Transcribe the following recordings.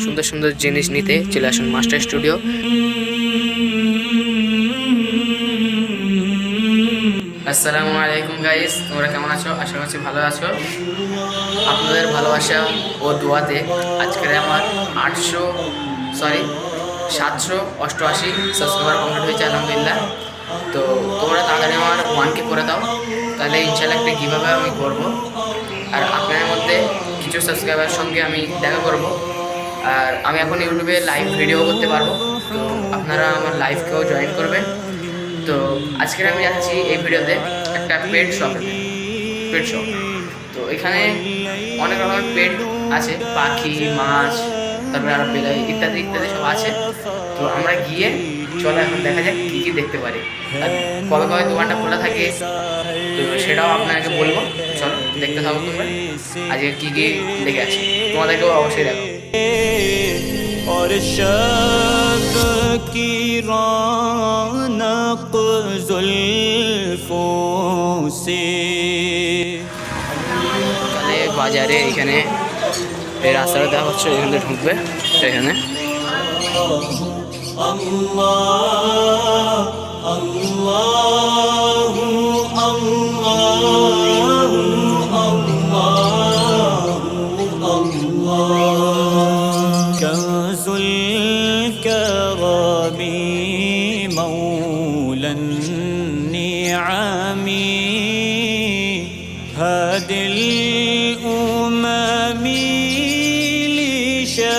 সুন্দর সুন্দর জিনিস নিতে চলে আসুন মাস্টার স্টুডিও। আসসালামু আলাইকুম গাইস, তোমরা কেমন আছো? আশা করছি ভালো আছো। আপনাদের ভালোবাসা ও দোয়াতে আজকের আমার 788 সাবস্ক্রাইবার কমপ্লিট হয়েছে আলহামদুলিল্লাহ। তো তোমরা তাড়াতাড়ি আমার 1K করে দাও, তাহলে ইনশাল্লাহ একটা কীভাবে আমি করবো। আর আপনাদের মধ্যে কিছু সাবস্ক্রাইবারের সঙ্গে আমি দেখা করব। আর আমি এখন ইউটিউবে লাইভ ভিডিও করতে পারবো, তো আপনারা আমার লাইভকেও জয়েন করবেন। তো আজকের আমি যাচ্ছি এই ভিডিওতে একটা পেট শপ। তো এখানে অনেক রকমের পেট আছে, পাখি, মাছ, তারপরে আরও বেলাই ইত্যাদি ইত্যাদি সব আছে। তো আমরা গিয়ে চলো এখন দেখা যাক কী কী দেখতে পারি, আর কবে কবে দোকানটা খোলা থাকে তো সেটাও আপনাকে বলবো। চলো দেখতে থাকো তোমরা আজকে কী কী দেখে আছি, তোমাদেরকেও অবশ্যই দেখো। और शब की रौनक जुल्फों से। তাহলে বাজারে এখানে এই রাস্তাটা দেখা হচ্ছে, এখানে ঢুকবে এখানে। هادي الأمم لشريعته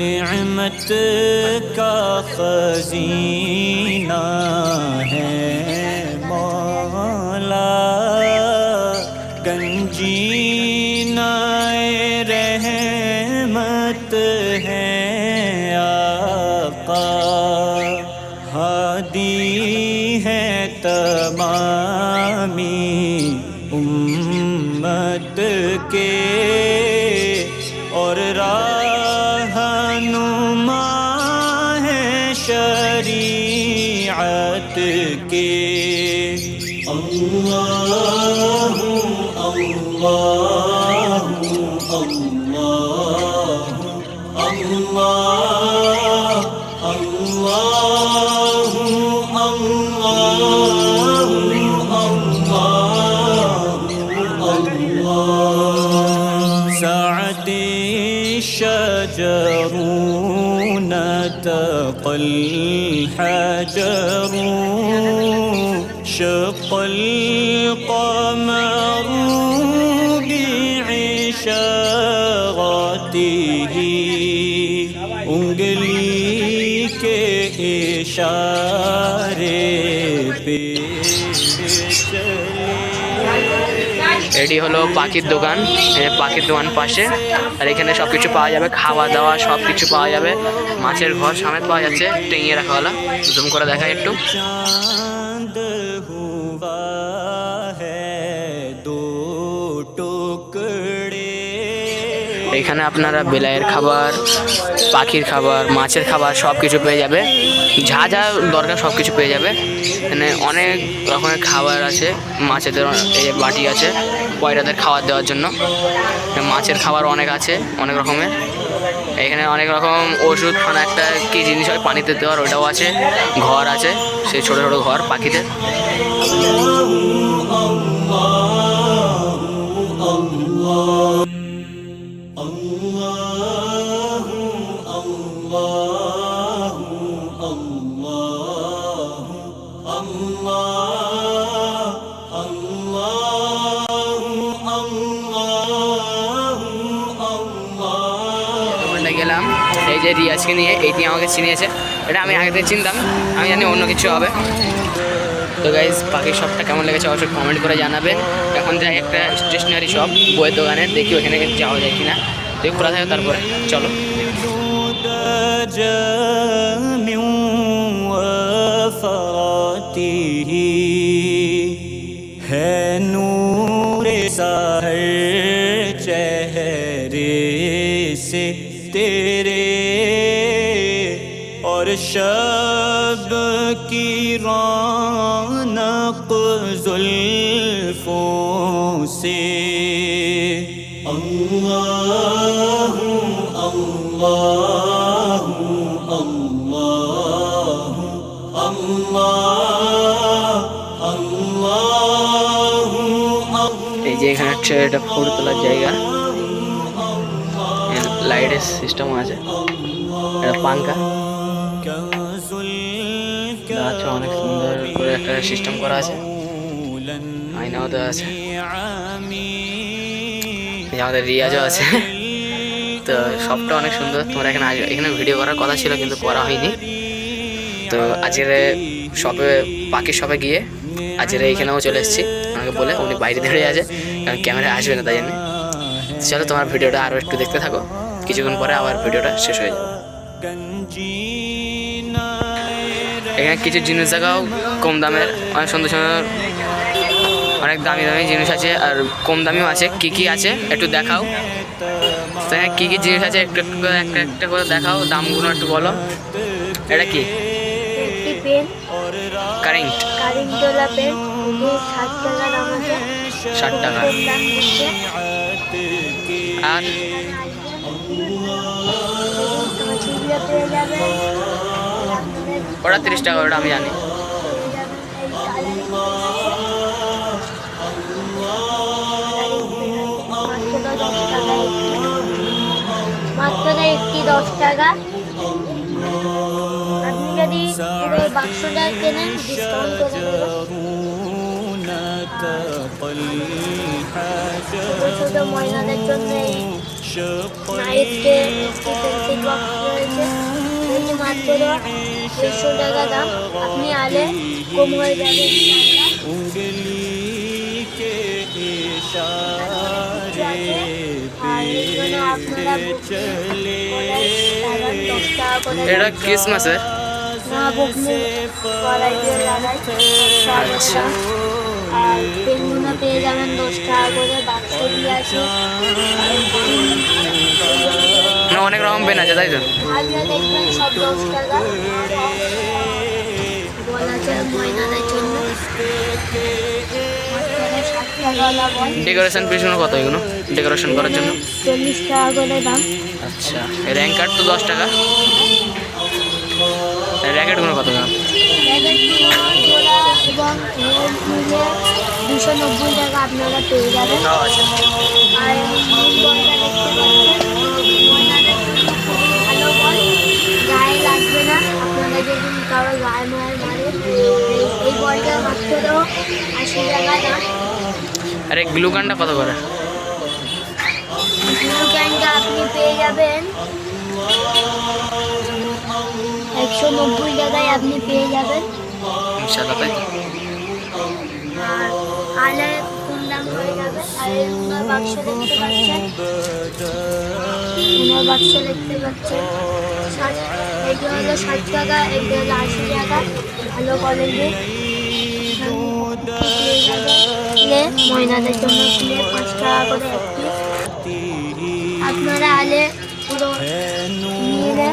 نعمت کا خزینہ ہے مولا گنجینہ رحمت ہے آقا ہادی ہے تمامی امت کے اور راہنما ہے شریعت کے۔ اللہ اللہ اللہ اللہ اللہ سعد الشجر نطق الحجر شق القمر بعشرته انگلی کے اشارے پہ এটি হলো পাখির দোকান, পাখির দোকান পাশে। আর এখানে সব কিছু পাওয়া যাবে, খাওয়া দাওয়া সব কিছু পাওয়া যাবে। মাছের ঘর সামনে পাওয়া যাচ্ছে, টেঙিয়ে রাখাওয়ালা। জুম করে দেখায় একটু। এখানে আপনারা বেলাইয়ের খাবার, পাখির খাবার, মাছের খাবার সব কিছু পেয়ে যাবে। যা যা দরকার সব কিছু পেয়ে যাবে। এখানে অনেক রকমের খাবার আছে। মাছেদের এই বাটি আছে পয়রাদের খাবার দেওয়ার জন্য। মাছের খাবার অনেক আছে, অনেক রকমের। এখানে অনেক রকম ওষুধ, মানে একটা কী জিনিস হয় পানিতে দেওয়ার, ওইটাও আছে। ঘর আছে, সেই ছোটো ছোটো ঘর পাখিদের। গেলাম এই যে রিয়াজকে নিয়ে, এইটি আমাকে চিনিয়েছে। এটা আমি আগে থেকে চিনতাম, আমি জানি অন্য কিছু হবে। তো গাইজ পাখির শপটা কেমন লেগেছে অবশ্যই কমেন্ট করে জানাবেন। এখন যাই একটা স্টেশনারি শপ, বইয়ের দোকানে, দেখি ওখানে যাওয়া যায় কিনা। তুই খোলা থাকে, তারপরে চলো। तेरे और शब की रौनक जुल्फों से अल्लाह अल्लाह अल्लाह अल्लाह এই যে এখানে হচ্ছে এটা ফটো তোলার জায়গা, লাইটের সিস্টেম আছে, এটা পাঙ্খা আছে, অনেক সুন্দর করে একটা সিস্টেম করা আছে, আয়নাও দেওয়া আছে, এই আমাদের রিয়াজও আছে। তো সবটা অনেক সুন্দর, তোমরা এখানে আসবে। এখানে ভিডিও করার কথা ছিল কিন্তু করা হয়নি। তো আজকের শপে, বাকি শপে গিয়ে আজকের এইখানেও চলে এসেছি, আমাকে বলে উনি বাইরে দাঁড়িয়ে আছে, কারণ ক্যামেরা আসবে না তাই জন্য। চলো তোমার ভিডিওটা আরও একটু দেখতে থাকো, কিছুক্ষণ পরে আবার ভিডিওটা শেষ হয়ে যাবে। এখানে কিছু জিনিস দেখাও কম দামের, অনেক সুন্দর সুন্দর, অনেক দামি দামি জিনিস আছে আর কম দামিও আছে। কি কি আছে একটু দেখাও, তো এখানে কী কী জিনিস আছে একটু একটু করে একটা একটা করে দেখাও, দামগুলো একটু বলো। এটা কি? একটি পেন, কারেন্ট কারেন্টওয়ালা পেন, 60 টাকা দাম আছে, 60 টাকা। কম দাম দিচ্ছে। আর তোমার চিবিয়া পেয়ে যাবে, ওটা 30 টাকা, ওটা আমি জানি। মাত্র একটি 10 টাকা। আপনি যদি পুরো বাক্সটা কেনেন ডিসকাউন্ট করে দেবো। ছোট মহিলাদের জন্য এই নাইটকে একটি পেন্সিল বক্স রয়েছে, এটি মাত্র 100 টাকা দাম। আপনি আলে কম হয়ে যাবে। এটা ক্রিসমাসের। আচ্ছা, আর পেনগুলো পেয়ে যাবেন 10 টাকা করে, বাক্স দিয়ে আছে। না, অনেক রকম পেন আছে তাই তো? আজকে দেখবেন সব 10 টাকা। বল আছে মহিলাদের জন্য, 60 টাকাওয়ালা বল। ডেকোরেশন পিছনে কত এগুলো ডেকোরেশন করার জন্য? 40 টাকা করে দাম। আচ্ছা, র্যাঙ্ক কার্ড তো 10 টাকা। র্যাকেটগুলো কত দাম? র্যাকেটগুলো জোড়া এবং হেড মিলিয়ে 290 টাকা আপনারা পেয়ে যাবেন। আর বলটা দেখতে পাচ্ছেন, মহিলাদের জন্য খুবই ভালো বল, গায়ে লাগবে না। আপনারা যদি কারো গায়ে মারে এই বলটা মাত্র 80 টাকা দাম। আরে গ্লু গানটা কত করে? গ্লু ক্যানটা আপনি পেয়ে যাবেন 190 টাকায়, আপনি পেয়ে যাবেন। ইনশাআল্লাহ তাই তো? আর আলে কম দাম হয়ে যাবে। আর ওনার বাক্স দেখতে পাচ্ছেন, ওনার বাক্স দেখতে পাচ্ছেন, এইটা হলো 60 টাকা, এইটা হলো 80 টাকা। ভালো কোয়ালিটির মহিলাদের জন্য কিনে 5 টাকা করে একটি। আপনারা আলে পুরো নিয়ে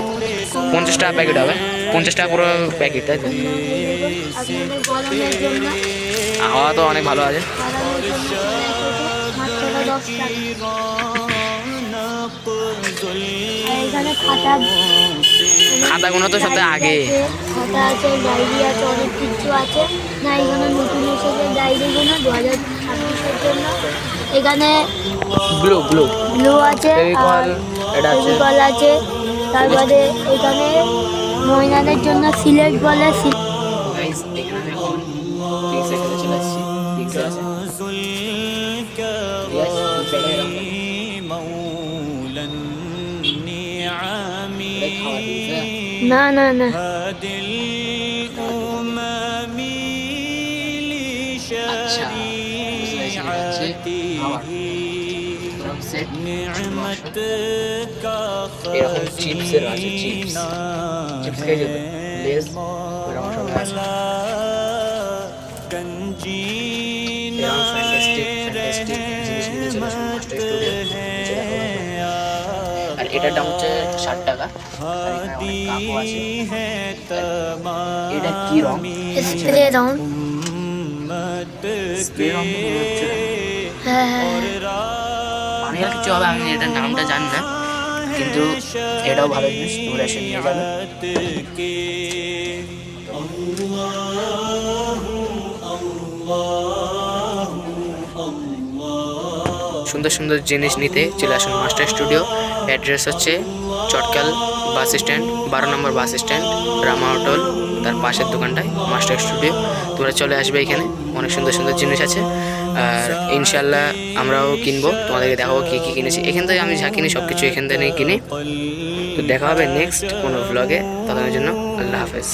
50 টাকা প্যাকেট হবে, 50 টাকা পুরো প্যাকেট তাই তো? আপনাদের গরমের জন্য, হাওয়া তো অনেক ভালো আছে। গরমের জন্য মাত্র 10 টাকা। আর এখানে খাতাগুলো তো সাথে আগে খাতা আছে, ডায়েরি আছে, অনেক কিছু আছে। না এখানে নতুন এসেছে ডায়েরিগুলো 2026-এর জন্য। এখানে ব্লু আছে, ফেভিকল, এটা আছে। ফেভিকল আছে। তারপরে এখানে মহিলাদের জন্য সিলেক্ট বলে। গাইস এখানে দেখুন পিক্সে খেলে চলে আসছি, পিক্সে আছে। না না না, আচ্ছা সেট এরকম চিপসের আছে, চিপস খেয়ে যেত, লেস এরকম সব আছে। এরকম ফ্যান্টাস্টিক জিনিসগুলো চলে আসুন মাস্টার স্টুডিও। আর এটার দাম হচ্ছে 60 টাকা। আর এখানে অনেক কাপও আছে। এটা কি রং? স্প্রে রং। স্প্রে রং তো মনে হচ্ছে না। হ্যাঁ হ্যাঁ আমি আর কিছু হবে, আমি এটার নামটা জানি না, কিন্তু এটাও ভালো জিনিস, তোমরা এসে নিয়ে যাবে। সুন্দর সুন্দর জিনিস নিতে চলে আসুন মাস্টার স্টুডিও। অ্যাড্রেস হচ্ছে চটকাল বাস স্ট্যান্ড, 12 নম্বর বাস স্ট্যান্ড, রামা হোটেল, তার পাশের দোকানটায় মাস্টার স্টুডিও। তোমরা চলে আসবে, এখানে অনেক সুন্দর সুন্দর জিনিস আছে। আর ইনশাল্লাহ আমরাও কিনবো, তোমাদেরকে দেখাবো কী কী কিনেছি। এখান থেকে আমি যা কিনি সব কিছু এখান থেকে কিনি। তো দেখা হবে নেক্সট কোনো ব্লগে, ততক্ষণের জন্য আল্লাহ হাফেজ।